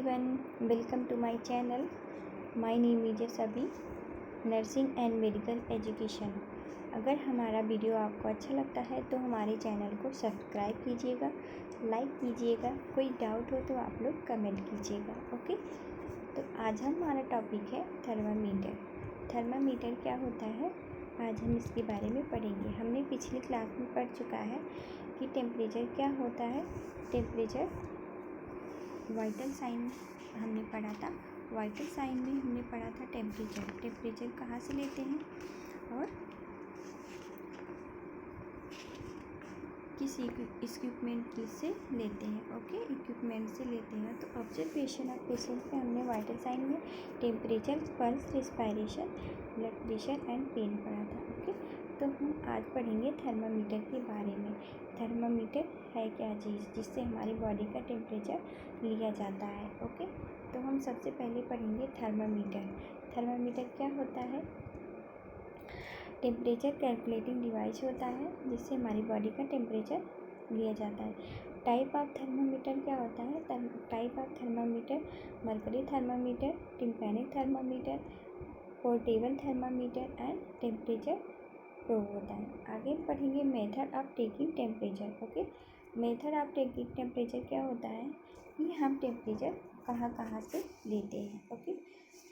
everyone, welcome to my channel. My name is Sabi, nursing and medical education. अगर हमारा video आपको अच्छा लगता है तो हमारे चैनल को सब्सक्राइब कीजिएगा, लाइक कीजिएगा। कोई डाउट हो तो आप लोग कमेंट कीजिएगा। ओके, तो आज हमारा टॉपिक है थर्मामीटर। थर्मामीटर क्या होता है, आज हम इसके बारे में पढ़ेंगे। हमने पिछली क्लास में पढ़ चुका है कि टेम्परेचर क्या होता है। टेम्परेचर वाइटल साइन हमने पढ़ा था। वाइटल साइन में हमने पढ़ा था टेम्परेचर कहाँ से लेते हैं और किस इक्विपमेंट से लेते हैं। ओके, इक्विपमेंट से लेते हैं। तो ऑब्जर्वेशन ऑफ पेशेंट में हमने वाइटल साइन में temperature, pulse, respiration, blood pressure and pain पढ़ा था। ओके, तो हम आज पढ़ेंगे थर्मामीटर के बारे में। थर्मामीटर है क्या चीज़ जिससे हमारी बॉडी का टेम्परेचर लिया जाता है। ओके, तो हम सबसे पहले पढ़ेंगे थर्मामीटर। थर्मामीटर क्या होता है, टेम्परेचर कैलकुलेटिंग डिवाइस होता है जिससे हमारी बॉडी का टेम्परेचर लिया जाता है। टाइप ऑफ थर्मामीटर क्या होता है, type of thermometer mercury thermometer, tympanic thermometer, portable thermometer and temperature probe होता है। आगे पढ़ेंगे method of taking temperature. Okay, method of taking temperature क्या होता है कि हम टेम्परेचर कहाँ कहाँ से लेते हैं। ओके,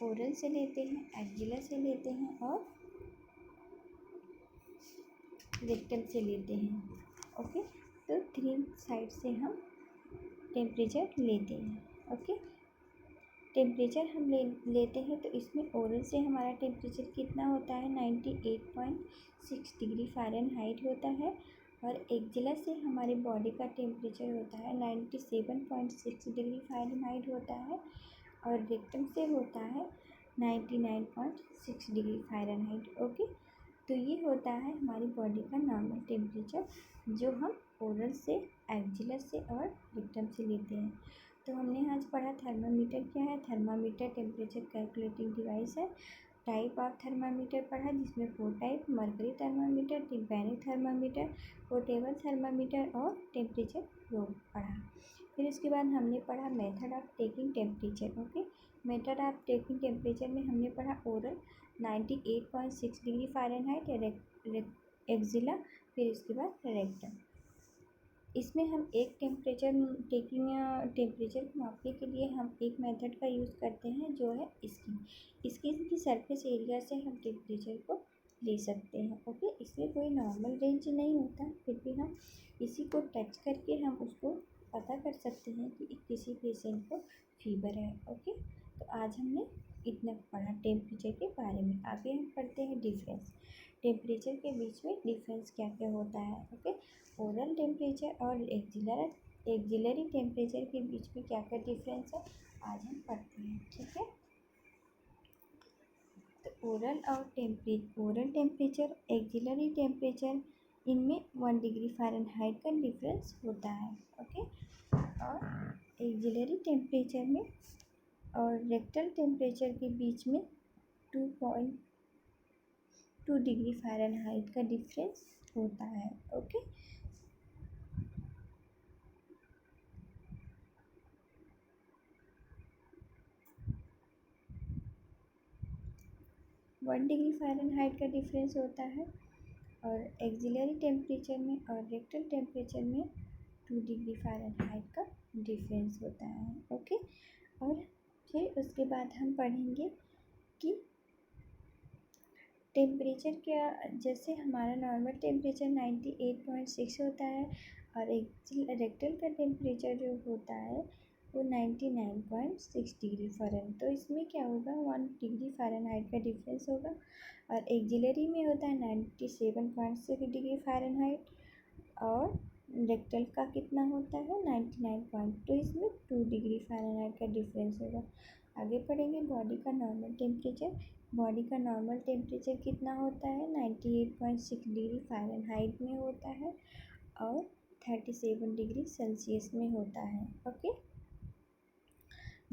ओरल से लेते हैं, एक्जिलर से लेते हैं और रेक्टम से लेते हैं। ओके, तो 3 साइड से हम टेम्परेचर लेते हैं। ओके, टेम्परेचर हम लेते हैं तो इसमें ओरल से हमारा टेम्परेचर कितना होता है, 98.6 डिग्री फ़ारेनहाइट होता है। और एक्जिलर से हमारी बॉडी का टेम्परेचर होता है 97.6 डिग्री फ़ारेनहाइट होता है। और रेक्टम से होता है 99.6 डिग्री फ़ारेनहाइट। ओके, तो ये होता है हमारी बॉडी का नॉर्मल टेम्परेचर जो हम ओरल से, एक्जिलर से और रेक्टम से लेते हैं। तो हमने आज पढ़ा थर्मामीटर क्या है। थर्मामीटर टेम्परेचर कैलकुलेटिंग डिवाइस है। टाइप ऑफ थर्मामीटर पढ़ा जिसमें 4 type, mercury thermometer, tympanic thermometer, portable thermometer और टेम्परेचर प्रोब पढ़ा। फिर उसके बाद हमने पढ़ा method of taking temperature. Okay, method of taking temperature में हमने पढ़ा ओरल 98.6 डिग्री फ़ारेनहाइट, एक्जिला, फिर उसके बाद रेक्टम। इसमें हम एक टेम्परेचर को मापने के लिए हम एक मेथड का यूज़ करते हैं जो है स्किन की सरफेस एरिया से हम टेम्परेचर को ले सकते हैं। ओके, इसमें कोई नॉर्मल रेंज नहीं होता, फिर भी हम इसी को टच करके हम उसको पता कर सकते हैं कि किसी पेशेंट को फीवर है। ओके, तो आज हमने इतना पढ़ा टेम्परेचर के बारे में। आगे हम पढ़ते हैं डिफरेंस। टेम्परेचर के बीच में डिफरेंस क्या क्या होता है। ओके, ओरल टेम्परेचर और एक्जिलरी टेम्परेचर के बीच में क्या क्या डिफरेंस है आज हम पढ़ते हैं। ठीक है, तो ओरल टेम्परेचर, एक्जिलरी टेम्परेचर, इनमें 1 डिग्री फ़ारेनहाइट का डिफरेंस होता है। ओके, और एक्जिलरी टेम्परेचर में और रेक्टल टेम्परेचर के बीच में 2.2 डिग्री फ़ारेनहाइट का डिफरेंस होता है। ओके, वन डिग्री फ़ारेनहाइट का डिफरेंस होता है और एक्जिलरी टेम्परेचर में और रेक्टल टेम्परेचर में 2 डिग्री फ़ारेनहाइट का डिफरेंस होता है। ओके, और फिर उसके बाद हम पढ़ेंगे कि टेम्परेचर क्या, जैसे हमारा नॉर्मल टेम्परेचर 98.6 होता है और रेक्टल का टेम्परेचर जो होता है वो 99.6 डिग्री फ़ारेनहाइट। तो इसमें क्या होगा, 1 डिग्री फ़ारेनहाइट का डिफरेंस होगा। और एक्जिलरी में होता है 97.6 डिग्री फ़ारेनहाइट और रेक्टल का कितना होता है 99. तो इसमें 2 डिग्री फ़ारेनहाइट का डिफरेंस होगा। आगे पढ़ेंगे बॉडी का नॉर्मल टेम्परेचर। बॉडी का नॉर्मल टेम्परेचर कितना होता है, 98.6 डिग्री फ़ारेनहाइट में होता है और 37 डिग्री सेल्सियस में होता है। ओके,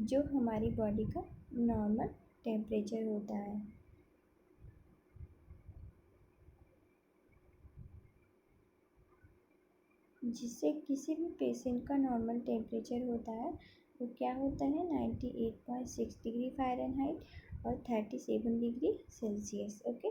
जो हमारी बॉडी का नॉर्मल टेम्परेचर होता है। जिससे किसी भी पेशेंट का नॉर्मल टेम्परेचर होता है वो क्या होता है 98.6 डिग्री फ़ारेनहाइट और 37 डिग्री सेल्सियस। ओके,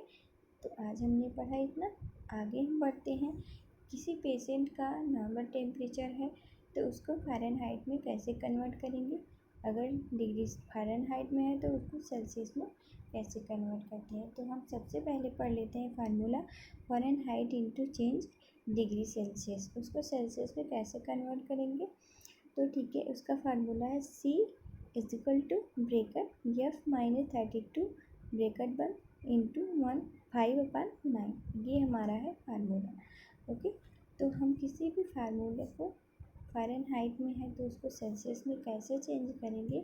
तो आज हमने पढ़ा इतना। आगे हम बढ़ते हैं। किसी पेशेंट का नॉर्मल टेम्परेचर है तो उसको फ़ारेनहाइट में कैसे कन्वर्ट करेंगे। अगर डिग्री फ़ारेनहाइट में है तो उसको सेल्सियस में कैसे कन्वर्ट करते हैं। तो हम सबसे पहले पढ़ लेते हैं formula Fahrenheit into change degree Celsius. उसको सेल्सियस में कैसे कन्वर्ट करेंगे। तो ठीक है, उसका फार्मूला है C is equal to bracket F-32 bracket 1 into 5/9। ये हमारा है फार्मूला। ओके, तो हम किसी भी फार्मूले को फ़ारेनहाइट में है तो उसको सेल्सियस में कैसे चेंज करेंगे।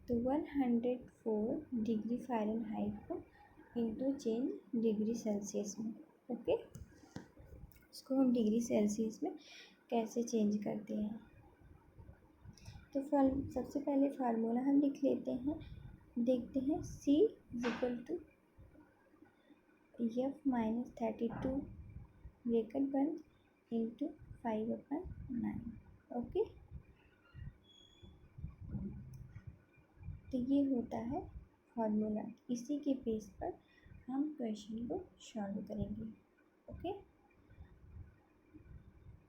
तो 104 डिग्री फ़ारेनहाइट को इंटू चेंज डिग्री सेल्सियस में। ओके, इसको हम डिग्री सेल्सियस में कैसे चेंज करते हैं। तो सबसे पहले फार्मूला हम लिख लेते हैं। देखते हैं C is equal to F-32 bracket 1 into 5/9। Okay, तो ये होता है फार्मूला। इसी के बेस पर हम क्वेश्चन को सॉल्व करेंगे। ओके,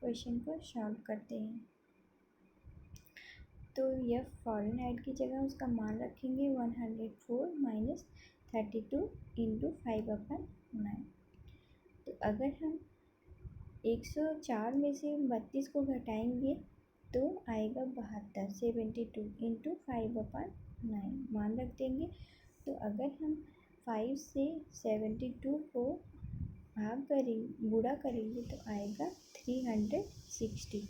क्वेश्चन को सॉल्व करते हैं। तो यह फ़ारेनहाइट की जगह उसका मान रखेंगे 104 माइनस 32 इंटू 5/9। तो अगर हम 104 में से 32 को घटाएंगे तो आएगा 72 72 इंटू 5/9 मान रख देंगे। तो अगर हम 5 से 72 को गुणा करेंगे तो आएगा 360।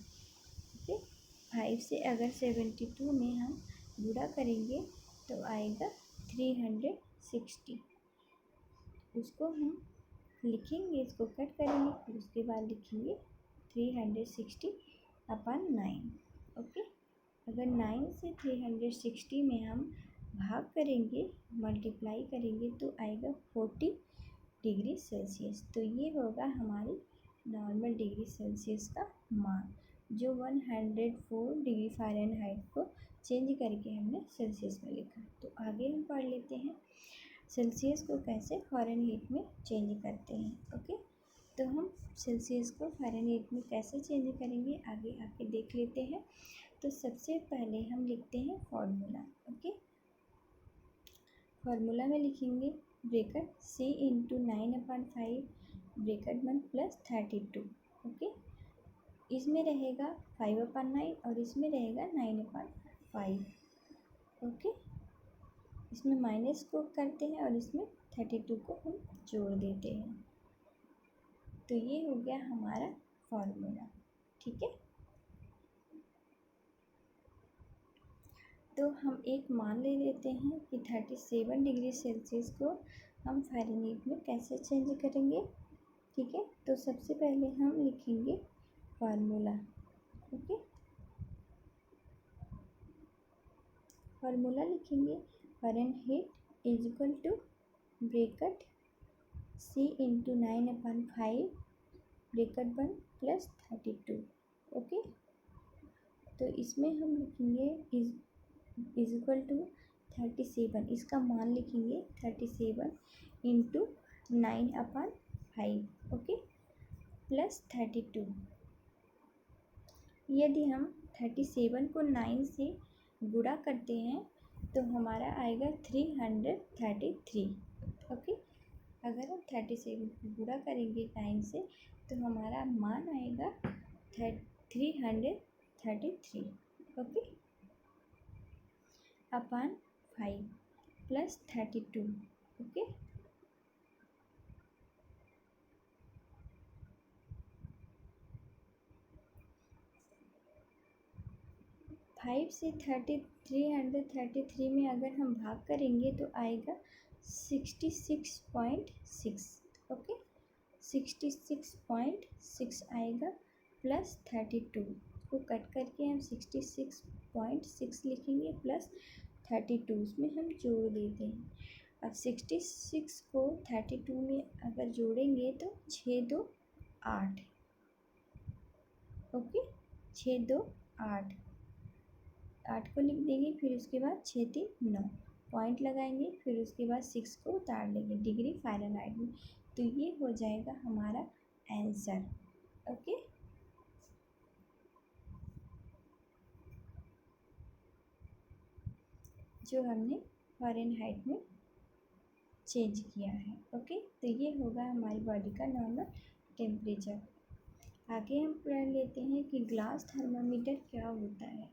ओके, 5 से अगर 72 में हम गुणा करेंगे तो आएगा 360। उसको हम लिखेंगे, इसको कट करेंगे, फिर उसके बाद लिखेंगे 360/9। ओके, अगर 9 से 360 में हम भाग करेंगे, मल्टीप्लाई करेंगे तो आएगा 40 डिग्री सेल्सियस। तो ये होगा हमारी नॉर्मल डिग्री सेल्सियस का मान, जो 104 डिग्री फ़ारेनहाइट को चेंज करके हमने सेल्सियस में लिखा। तो आगे हम पढ़ लेते हैं सेल्सियस को कैसे फ़ारेनहाइट में चेंज करते हैं। ओके, तो हम सेल्सियस को फ़ारेनहाइट में कैसे चेंज करेंगे आगे आके देख लेते हैं। तो सबसे पहले हम लिखते हैं फार्मूला। ओके, फार्मूला में लिखेंगे bracket C into 9/5 bracket 1 plus 32। Okay, इसमें रहेगा 5/9 और इसमें रहेगा 9/5। ओके, इसमें माइनस को करते हैं और इसमें 32 को हम जोड़ देते हैं। तो ये हो गया हमारा फार्मूला। ठीक है, तो हम एक मान ले लेते हैं कि 37 डिग्री सेल्सियस को हम फ़ारेनहाइट में कैसे चेंज करेंगे। ठीक है, तो सबसे पहले हम लिखेंगे फार्मूला। ओके, फार्मूला लिखेंगे Fahrenheit is equal to bracket C into 9/5 bracket 1 plus 32। Okay, तो इसमें हम लिखेंगे इज इक्वल टू 37, इसका मान लिखेंगे 37 इंटू 9/5। Okay, plus 32। यदि हम 37 को 9 से गुणा करते हैं तो हमारा आएगा 333। ओके, अगर हम 37 को गुणा करेंगे 9 से तो हमारा मान आएगा 333। Okay, upon 5 plus 32। ओके, 5 से 333 में अगर हम भाग करेंगे तो आएगा 66.6। ओके, 66.6 आएगा प्लस 32 को कट करके हम 66.6 लिखेंगे प्लस 32 उसमें हम जोड़ देते हैं। अब 66 को 32 में अगर जोड़ेंगे तो 6 2 8। ओके, 6 2 8। 8 को लिख देंगे, फिर उसके बाद 6 3 9 पॉइंट लगाएंगे, फिर उसके बाद 6 को उतार लेंगे डिग्री फ़ारेनहाइट में। तो ये हो जाएगा हमारा आंसर। ओके, जो हमने फ़ारेनहाइट में चेंज किया है। ओके, तो ये होगा हमारी बॉडी का नॉर्मल टेम्परेचर। आगे हम पढ़ लेते हैं कि ग्लास थर्मामीटर क्या होता है।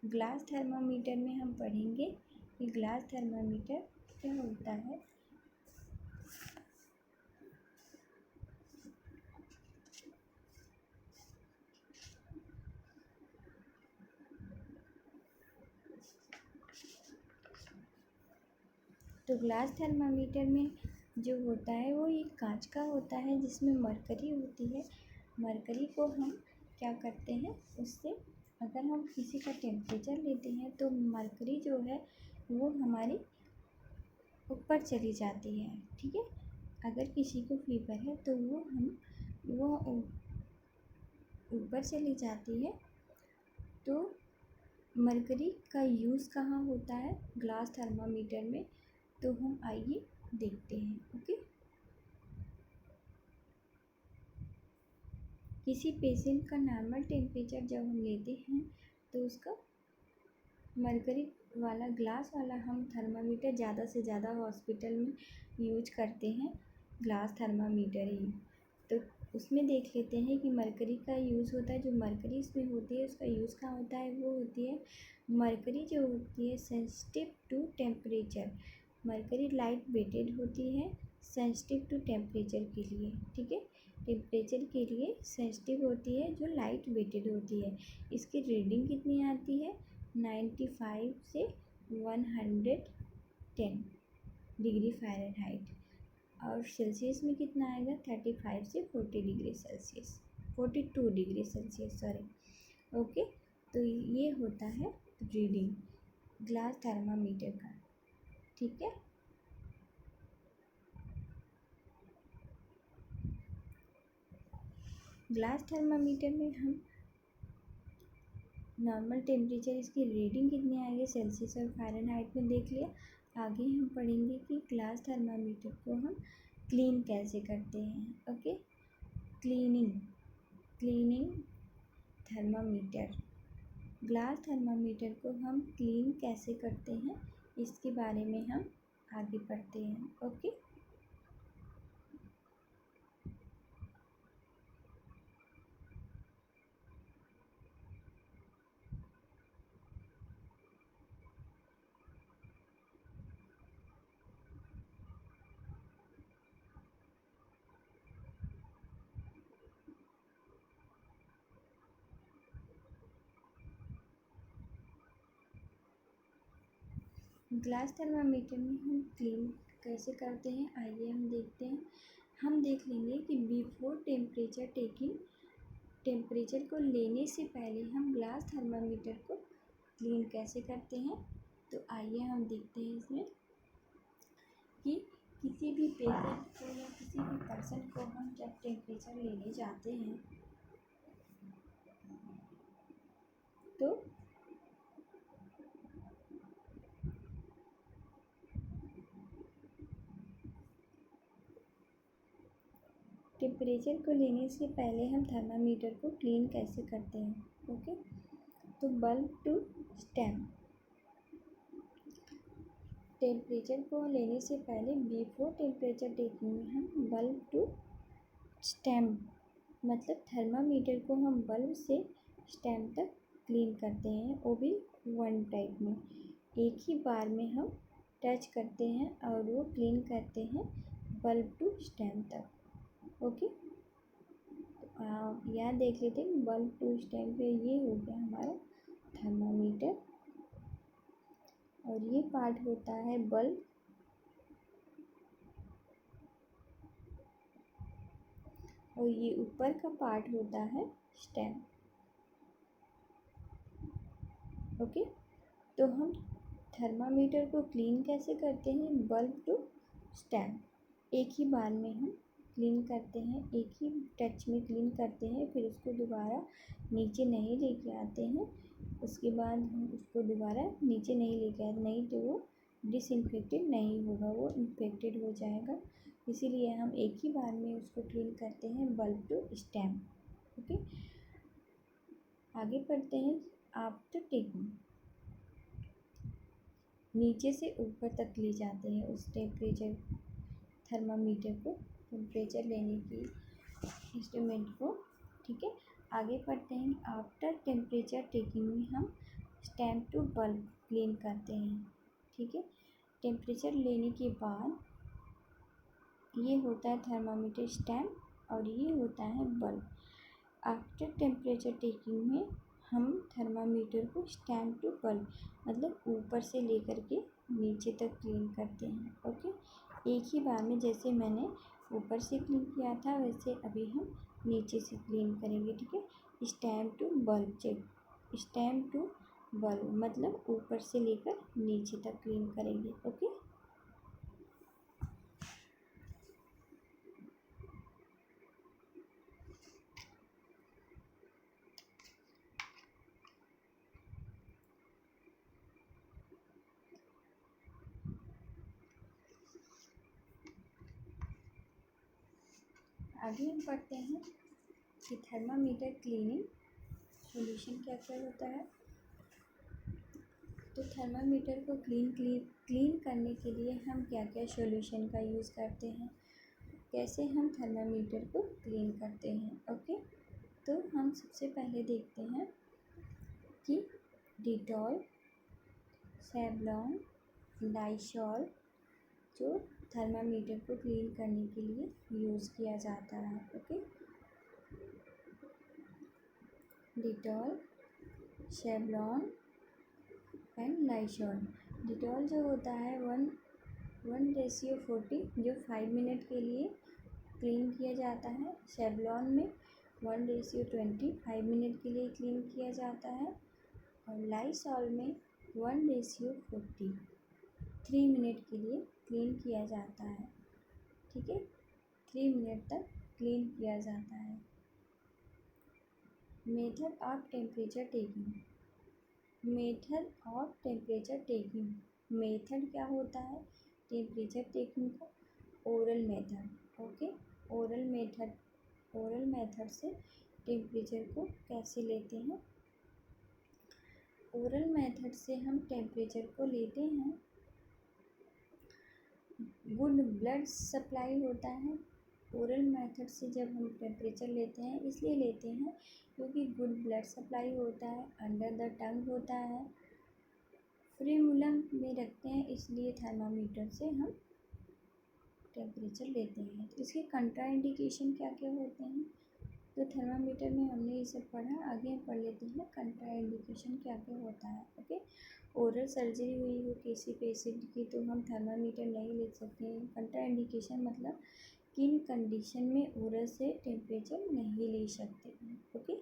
ग्लास थर्मामीटर में हम पढ़ेंगे कि ग्लास थर्मामीटर क्या होता है। तो ग्लास थर्मामीटर में जो होता है वो एक कांच का होता है जिसमें मरकरी होती है। मरकरी को हम क्या करते हैं, उससे अगर हम किसी का टेम्परेचर लेते हैं तो मरकरी जो है वो हमारी ऊपर चली जाती है। ठीक है, अगर किसी को फीवर है तो वो ऊपर चली जाती है। तो मरकरी का यूज़ कहाँ होता है, ग्लास थर्मामीटर में। तो हम आइए देखते हैं। ओके, किसी पेशेंट का नॉर्मल टेम्परेचर जब हम लेते हैं तो उसका मरकरी वाला ग्लास वाला हम थर्मामीटर ज़्यादा से ज़्यादा हॉस्पिटल में यूज करते हैं, ग्लास थर्मामीटर ही। तो उसमें देख लेते हैं कि मरकरी का यूज़ होता है। जो मरकरी इसमें होती है उसका यूज़ कहाँ होता है, वो होती है मरकरी जो होती है sensitive to temperature. Mercury light weighted होती है, सेंसिटिव टू टेम्परेचर के लिए। ठीक है, टेम्परेचर के लिए सेंसिटिव होती है, जो लाइट वेटेड होती है। इसकी रीडिंग कितनी आती है, 95 से 110 डिग्री फ़ारेनहाइट। और सेल्सियस में कितना आएगा, 35 से 40 degree Celsius, 42 degree Celsius, sorry. Okay, तो ये होता है रीडिंग ग्लास थर्मामीटर का। ठीक है, ग्लास थर्मामीटर में हम नॉर्मल टेम्परेचर, इसकी रीडिंग कितनी आएगी सेल्सियस और फ़ारेनहाइट में देख लिया। आगे हम पढ़ेंगे कि ग्लास थर्मामीटर को हम क्लीन कैसे करते हैं। Okay, cleaning thermometer. Glass thermometer को हम क्लीन कैसे करते हैं इसके बारे में हम आगे पढ़ते हैं। ओके, ग्लास थर्मामीटर में हम क्लीन कैसे करते हैं, आइए हम देखते हैं। हम देख लेंगे कि बिफोर टेम्परेचर टेकिंग, टेम्परेचर को लेने से पहले हम ग्लास थर्मामीटर को क्लीन कैसे करते हैं। तो आइए हम देखते हैं इसमें कि किसी भी पेशेंट को या किसी भी पर्सन को हम जब टेम्परेचर लेने जाते हैं तो टेम्परेचर को लेने से पहले हम थर्मामीटर को क्लीन कैसे करते हैं। ओके, तो बल्ब टू स्टेम, टेम्परेचर को लेने से पहले बिफोर टेम्परेचर टेकिंग में हम बल्ब टू स्टेम मतलब थर्मामीटर को हम बल्ब से स्टेम तक क्लीन करते हैं, वो भी वन टाइप में। एक ही बार में हम टच करते हैं और वो क्लीन करते हैं बल्ब टू स्टेम तक। ओके, तो यहाँ देख लेते हैं बल्ब टू स्टेम पे। ये हो गया हमारा थर्मामीटर और ये पार्ट होता है बल्ब, और ये ऊपर का पार्ट होता है स्टेम। ओके, तो हम थर्मामीटर को क्लीन कैसे करते हैं, बल्ब टू स्टेम एक ही बार में हम क्लीन करते हैं, एक ही टच में क्लीन करते हैं, फिर उसको दोबारा नीचे नहीं लेके आते हैं। उसके बाद हम उसको दोबारा नीचे नहीं लेके आए, नहीं तो वो डिसइंफेक्टेड नहीं होगा, वो इन्फेक्टेड हो जाएगा। इसीलिए हम एक ही बार में उसको क्लीन करते हैं बल्ब टू स्टेम। ओके, आगे बढ़ते हैं। आफ्टर टेकिंग, नीचे से ऊपर तक ले जाते हैं उस टेम्परेचर थर्मामीटर को, टेम्परेचर लेने की इंस्ट्रूमेंट को। ठीक है, आगे बढ़ते हैं। आफ्टर टेम्परेचर टेकिंग में हम स्टैम्प टू बल्ब क्लीन करते हैं। ठीक है, टेम्परेचर लेने के बाद ये होता है थर्मामीटर स्टैम्प और ये होता है बल्ब। आफ्टर टेम्परेचर टेकिंग में हम थर्मामीटर को स्टैम्प टू बल्ब मतलब ऊपर से लेकर के नीचे तक क्लीन करते हैं। ओके, एक ही बार में, जैसे मैंने ऊपर से क्लीन किया था वैसे अभी हम नीचे से क्लीन करेंगे। ठीक है, stem to bulb check, stem to bulb मतलब ऊपर से लेकर नीचे तक क्लीन करेंगे। ओके, आगे हम पढ़ते हैं कि थर्मामीटर क्लीनिंग सॉल्यूशन क्या क्या होता है। तो थर्मामीटर को क्लीन करने के लिए हम क्या क्या सॉल्यूशन का यूज़ करते हैं, कैसे हम थर्मामीटर को क्लीन करते हैं। ओके, तो हम सबसे पहले देखते हैं कि डिटॉल, सेवलॉन, लाइसॉल जो थर्मामीटर को क्लीन करने के लिए यूज़ किया जाता है। Okay, Dettol, Savlon and Lysol. Dettol जो होता है 1:40 जो 5 मिनट के लिए क्लीन किया जाता है। सेवलॉन में 1:20 5 मिनट के लिए क्लीन किया जाता है। और लाइसॉल में 1:40 3 मिनट के लिए क्लीन किया जाता है। ठीक है, 3 मिनट तक क्लीन किया जाता है। Method of temperature taking, method of temperature taking, method क्या होता है टेम्परेचर टेकिंग का, oral method. Okay, oral method, oral method से टेम्परेचर को कैसे लेते हैं। ओरल मेथड से हम टेम्परेचर को लेते हैं, गुड ब्लड सप्लाई होता है। ओरल मेथड से जब हम टेम्परेचर लेते हैं इसलिए लेते हैं क्योंकि गुड ब्लड सप्लाई होता है, अंडर द टंग होता है, फ्रीमुलम में रखते हैं, इसलिए थर्मामीटर से हम टेम्परेचर लेते हैं। तो इसके कंट्राइंडिकेशन क्या क्या होते हैं, तो थर्मामीटर में हमने ये सब पढ़ा, आगे हम पढ़ लेते हैं कंट्राइंडिकेशन क्या क्या होता है। ओके, ओरल सर्जरी हुई हो किसी पेशेंट की तो हम थर्मामीटर नहीं ले सकते हैं। कंट्राइंडिकेशन मतलब किन कंडीशन में ओरल से टेम्परेचर नहीं ले सकते हैं। ओके,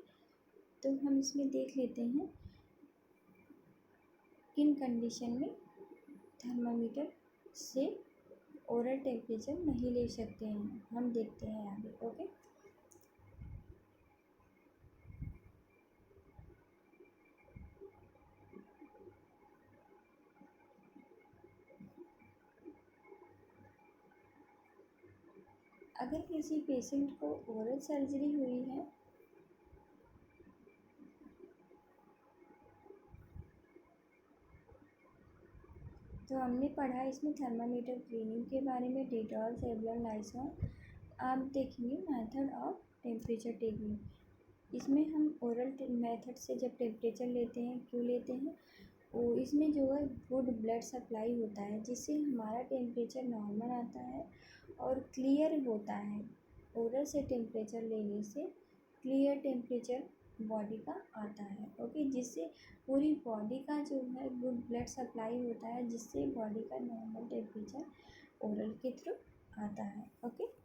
तो हम इसमें देख लेते हैं किन कंडीशन में थर्मामीटर से ओरल टेम्परेचर नहीं ले सकते हैं, हम देखते हैं आगे। ओके, अगर किसी पेशेंट को ओरल सर्जरी हुई है तो हमने पढ़ा इसमें थर्मामीटर क्लीनिंग के बारे में, डेटॉल, सेवलॉन, लाइसॉल। आप देखेंगे मेथड ऑफ टेम्परेचर टेकिंग, इसमें हम ओरल मेथड से जब टेम्परेचर लेते हैं, क्यों लेते हैं, वो इसमें जो है गुड ब्लड सप्लाई होता है जिससे हमारा टेम्परेचर नॉर्मल आता है और क्लियर होता है। ओरल से टेम्परेचर लेने से क्लियर टेम्परेचर बॉडी का आता है। ओके, जिससे पूरी बॉडी का जो है गुड ब्लड सप्लाई होता है जिससे बॉडी का नॉर्मल टेम्परेचर ओरल के थ्रू आता है। ओके,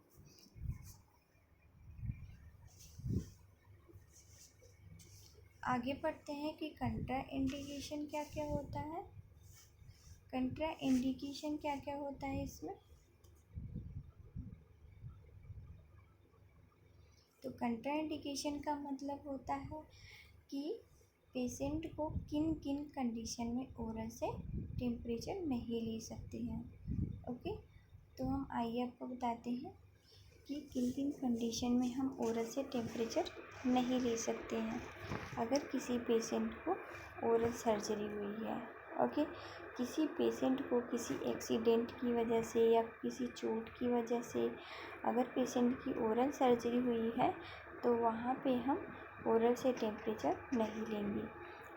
आगे पढ़ते हैं कि कंट्रा इंडिकेशन क्या क्या होता है। कंट्रा इंडिकेशन क्या क्या होता है इसमें, तो कंट्रा इंडिकेशन का मतलब होता है कि पेशेंट को किन किन कंडीशन में ओरल से टेम्परेचर नहीं ले सकते हैं। ओके, तो हम आइए आपको बताते हैं कि किन किन कंडीशन में हम ओरल से टेम्परेचर नहीं ले सकते हैं। अगर किसी पेशेंट को ओरल सर्जरी हुई है, ओके, किसी पेशेंट को किसी एक्सीडेंट की वजह से या किसी चोट की वजह से अगर पेशेंट की ओरल सर्जरी हुई है तो वहाँ पे हम ओरल से टेम्परेचर नहीं लेंगे।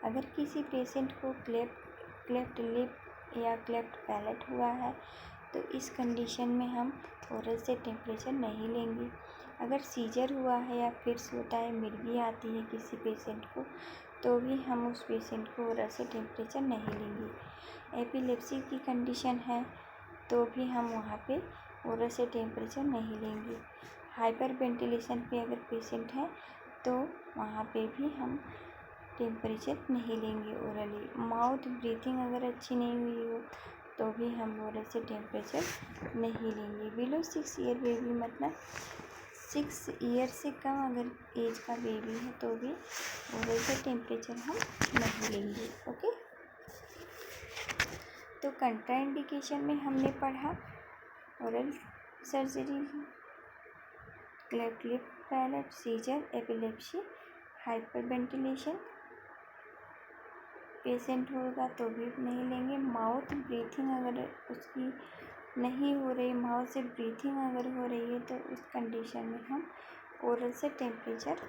अगर किसी पेशेंट को क्लेफ्ट लिप या क्लेफ्ट पैलेट हुआ है तो इस कंडीशन में हम ओरल से टेम्परेचर नहीं लेंगे। अगर सीजर हुआ है या फिट्स होता है, मिर्गी आती है किसी पेशेंट को, तो भी हम उस पेशेंट को ओरल से टेम्परेचर नहीं लेंगे। एपिलेप्सी की कंडीशन है तो भी हम वहाँ पे ओरल से टेम्परेचर नहीं लेंगे। हाइपर वेंटिलेशन पे अगर पेशेंट है तो वहाँ पे भी हम टेम्परेचर नहीं लेंगे ओरली। माउथ ब्रीथिंग अगर अच्छी नहीं हुई हो तो भी हम ओरल से टेम्परेचर नहीं लेंगे। बिलो 6 ईयर बेबी मतलब 6 ईयर से कम अगर एज का बेबी है तो भी ओरल से टेम्परेचर हम नहीं लेंगे। ओके, तो कंट्राइंडिकेशन में हमने पढ़ा oral surgery, cleft lip palate, seizure, epilepsy, hyperventilation patient होगा तो भी नहीं लेंगे। माउथ ब्रीथिंग अगर उसकी नहीं हो रही, माउथ से ब्रीथिंग अगर हो रही है तो उस कंडीशन में हम ओरल से टेम्परेचर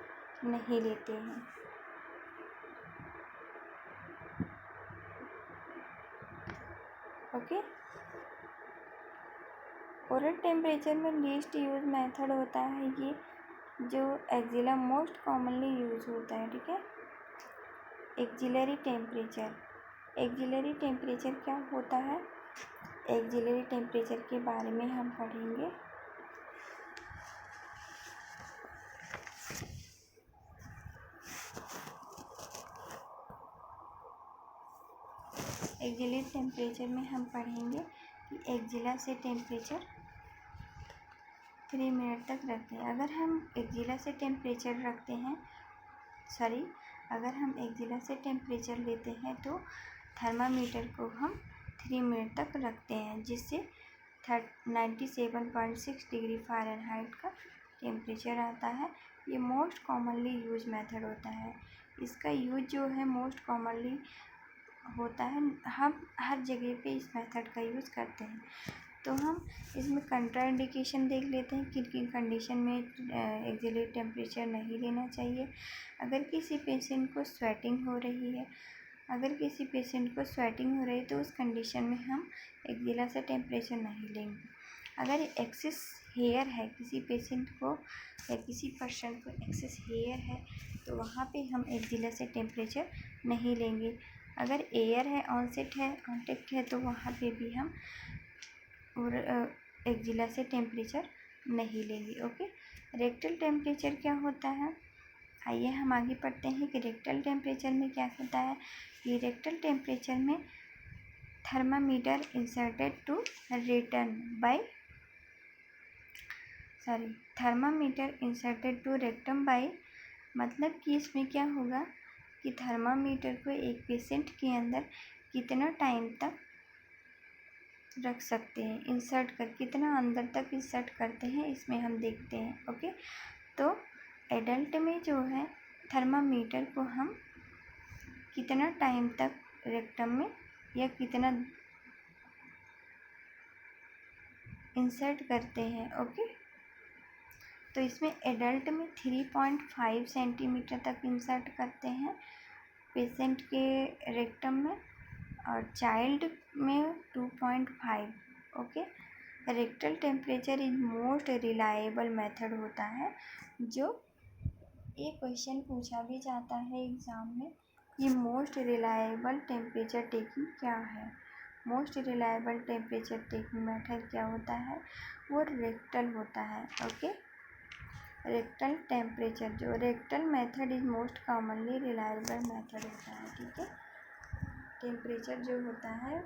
नहीं लेते हैं। ओके, ओरल टेम्परेचर में लीस्ट यूज मेथड होता है ये जो एक्जिला मोस्ट कॉमनली यूज होता है। ठीक है, एक्जिलरी टेम्परेचर। एक्जिलरी टेम्परेचर क्या होता है? एक्जिलरी टेम्परेचर के बारे में हम पढ़ेंगे। एक्जिलरी टेम्परेचर में हम पढ़ेंगे कि एक्जिला से टेम्परेचर 3 मिनट तक रखते हैं। अगर हम एक्जिला से टेम्परेचर रखते हैं, अगर हम एक्जिला से टेम्परेचर लेते हैं तो थर्मामीटर को हम 3 मिनट तक रखते हैं, जिससे 97.6 डिग्री फ़ारेनहाइट का टेम्परेचर आता है। ये मोस्ट कॉमनली यूज मेथड होता है। इसका यूज जो है मोस्ट कॉमनली होता है, हम हर जगह पे इस मेथड का यूज़ करते हैं। तो हम इसमें कंट्राइंडिकेशन देख लेते हैं किन किन कंडीशन में एक्जिलरी टेम्परेचर नहीं लेना चाहिए। अगर किसी पेशेंट को स्वेटिंग हो रही है, तो उस कंडीशन में हम एक्जिला से टेम्परेचर नहीं लेंगे। अगर एक्सेस हेयर है किसी पेशेंट को या किसी पर्सन को एक्सेस हेयर है तो वहाँ पे हम एक्जिला से टेम्परेचर नहीं लेंगे। अगर एयर है, कॉन्टेक्ट है तो वहाँ पे भी हम और एक्जिला से टेम्परेचर नहीं लेंगे। ओके, रेक्टल टेम्परेचर क्या होता है? आइए हम आगे पढ़ते हैं कि रेक्टल टेम्परेचर में क्या होता है। ये रेक्टल टेम्परेचर में thermometer inserted to rectum by मतलब कि इसमें क्या होगा कि थर्मामीटर को एक पेशेंट के अंदर कितना टाइम तक रख सकते हैं, कितना अंदर तक इंसर्ट करते हैं, इसमें हम देखते हैं। ओके, तो एडल्ट में जो है थर्मामीटर को हम कितना टाइम तक रेक्टम में या कितना इंसर्ट करते हैं। ओके, तो इसमें एडल्ट में 3.5 सेंटीमीटर तक इंसर्ट करते हैं पेशेंट के रेक्टम में, और चाइल्ड में 2.5। Okay, rectal temperature is most reliable method होता है। जो ये क्वेश्चन पूछा भी जाता है एग्ज़ाम में, ये मोस्ट रिलायबल टेम्परेचर टेकिंग क्या है। Most reliable temperature taking method क्या होता है? वो रेक्टल होता है। ओके, रेक्टल टेम्परेचर, जो rectal method is most commonly reliable method होता है। ठीक है, टेम्परेचर जो होता है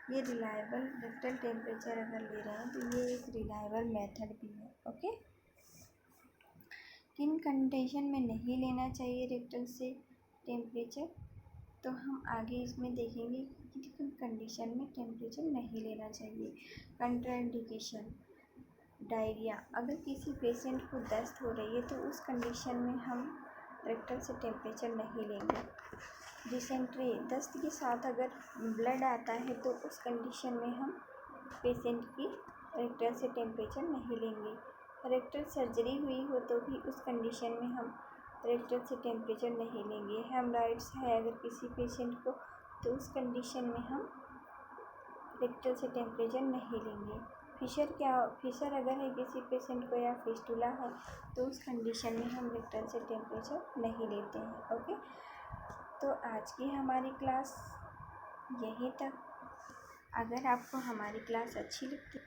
ये रिलायबल, रेक्टल टेम्परेचर अगर ले रहे हैं तो ये एक रिलायबल मेथड भी है। ओके, किन कंडीशन में नहीं लेना चाहिए रेक्टल से टेम्परेचर, तो हम आगे इसमें देखेंगे कि किन कंडीशन में टेम्परेचर नहीं लेना चाहिए। कंट्राइंडिकेशन, डायरिया, अगर किसी पेशेंट को दस्त हो रही है तो उस कंडीशन में हम रेक्टल से टेम्परेचर नहीं लेंगे। डिसेंट्री, दस्त के साथ अगर ब्लड आता है तो उस कंडीशन में हम पेशेंट की रेक्टल से टेम्परेचर नहीं लेंगे। रेक्टल सर्जरी हुई हो तो भी उस कंडीशन में हम रेक्टल से टेम्परेचर नहीं लेंगे। हेमराइड्स है अगर किसी पेशेंट को तो उस कंडीशन में हम रेक्टल से टेम्परेचर नहीं लेंगे। फिशर अगर है किसी पेशेंट को या फिस्टुला है तो उस कंडीशन में हम रेक्टल से टेम्परेचर नहीं लेते हैं। ओके, तो आज की हमारी क्लास यहीं तक। अगर आपको हमारी क्लास अच्छी लगती